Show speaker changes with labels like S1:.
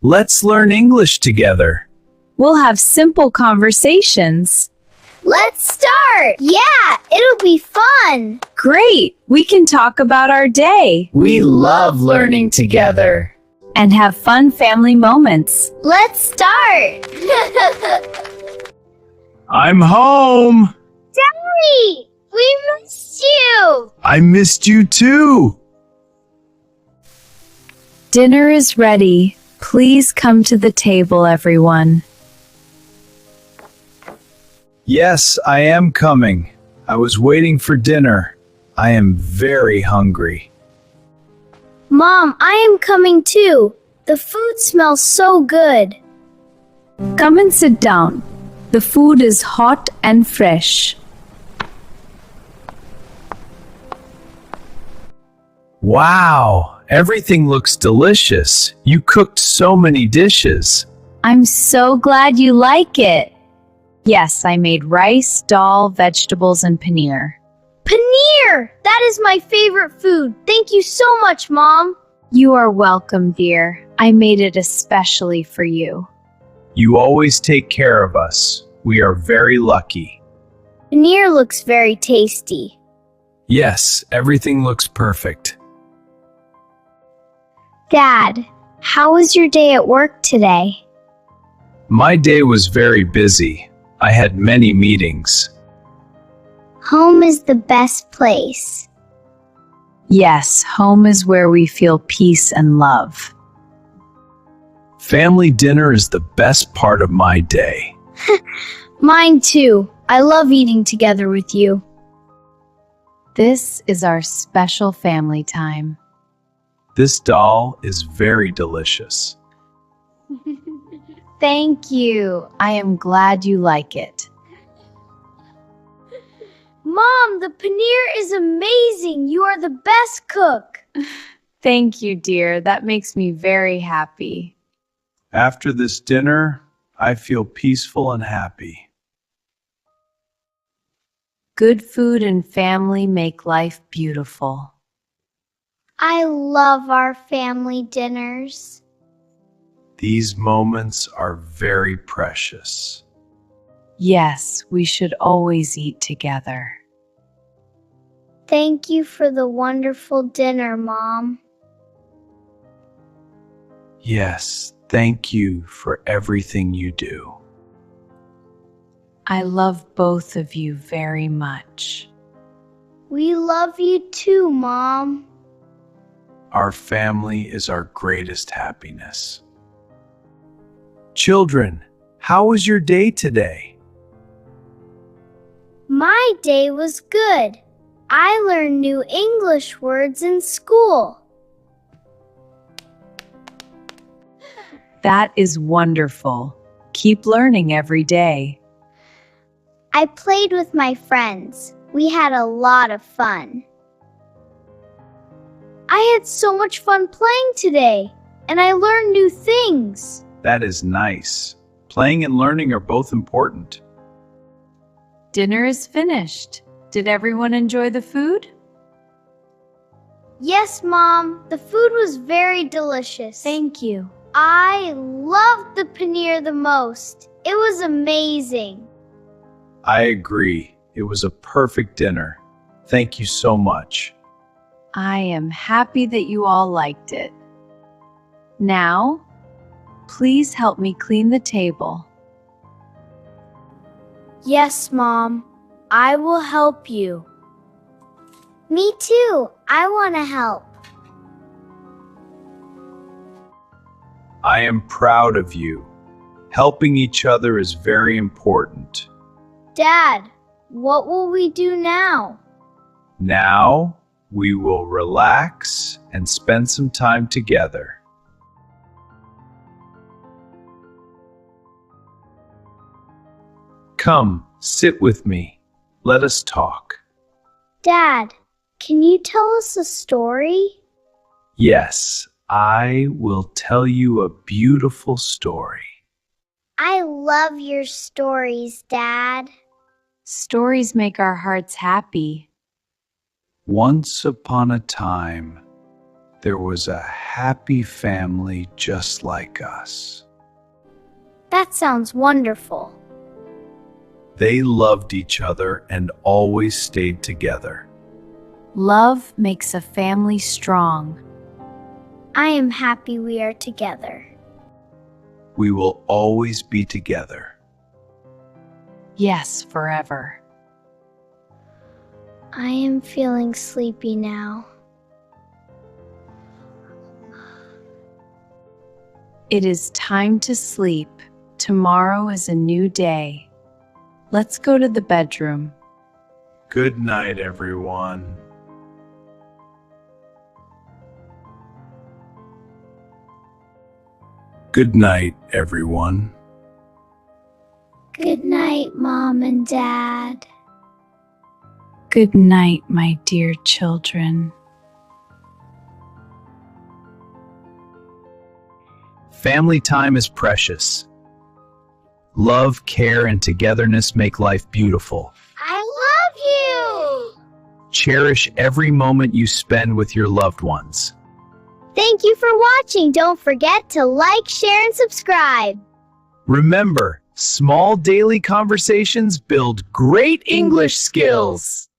S1: Let's learn English together.
S2: We'll have simple conversations.
S3: Let's start! Yeah, it'll be fun!
S2: Great! We can talk about our day
S1: We love learning together.
S2: and have fun family moments.
S3: Let's start!
S1: I'm home.
S3: Daddy! We missed you!
S1: I missed you too.
S2: Dinner is ready. Please come to the table, everyone.
S1: Yes, I am coming. I was waiting for dinner. I am very hungry.
S3: Mom, I am coming too. The food smells so good.
S2: Come and sit down. The food is hot and fresh.
S1: Wow, everything looks delicious. You cooked so many dishes.
S2: I'm so glad you like it. Yes, I made rice, dal, vegetables, and paneer.
S3: Paneer! That is my favorite food. Thank you so much, Mom.
S2: You are welcome, dear. I made it especially for you.
S1: You always take care of us. We are very lucky.
S3: Paneer looks very tasty.
S1: Yes, everything looks perfect.
S3: Dad, how was your day at work today?
S1: My day was very busy. I had many meetings.
S3: Home is the best place.
S2: Yes, home is where we feel peace and love.
S1: Family dinner is the best part of my day.
S3: Mine too. I love eating together with you.
S2: This is our special family time.
S1: This dal is very delicious.
S2: Thank you. I am glad you like it.
S3: Mom, the paneer is amazing. You are the best cook.
S2: Thank you, dear. That makes me very happy.
S1: After this dinner, I feel peaceful and happy.
S2: Good food and family make life beautiful.
S3: I love our family dinners.
S1: These moments are very precious.
S2: Yes, we should always eat together.
S3: Thank you for the wonderful dinner, Mom.
S1: Yes, thank you for everything you do.
S2: I love both of you very much.
S3: We love you too, Mom.
S1: Our family is our greatest happiness. Children, how was your day today?
S3: My day was good. I learned new English words in school.
S2: That is wonderful. Keep learning every day.
S3: I played with my friends. We had a lot of fun. I had so much fun playing today, and I learned new things.
S1: That is nice. Playing and learning are both important.
S2: Dinner is finished. Did everyone enjoy the food?
S3: Yes, Mom. The food was very delicious.
S2: Thank you.
S3: I loved the paneer the most. It was amazing.
S1: I agree. It was a perfect dinner. Thank you so much.
S2: I am happy that you all liked it. Now, please help me clean the table.
S3: Yes, Mom. I will help you. Me too. I want to help.
S1: I am proud of you. Helping each other is very important.
S3: Dad, what will we do now?
S1: Now, we will relax and spend some time together. Come, sit with me. Let us talk.
S3: Dad, can you tell us a story?
S1: Yes, I will tell you a beautiful story.
S3: I love your stories, Dad.
S2: Stories make our hearts happy.
S1: Once upon a time, there was a happy family just like us.
S3: That sounds wonderful.
S1: They loved each other and always stayed together.
S2: Love makes a family strong.
S3: I am happy we are together.
S1: We will always be together.
S2: Yes, forever.
S3: I am feeling sleepy now.
S2: It is time to sleep. Tomorrow is a new day. Let's go to the bedroom.
S1: Good night, everyone. Good night, everyone.
S3: Good night, Mom and Dad.
S2: Good night, my dear children.
S1: Family time is precious. Love, care, and togetherness make life beautiful.
S3: I love you!
S1: Cherish every moment you spend with your loved ones.
S3: Thank you for watching. Don't forget to like, share, and subscribe.
S1: Remember, small daily conversations build great English skills.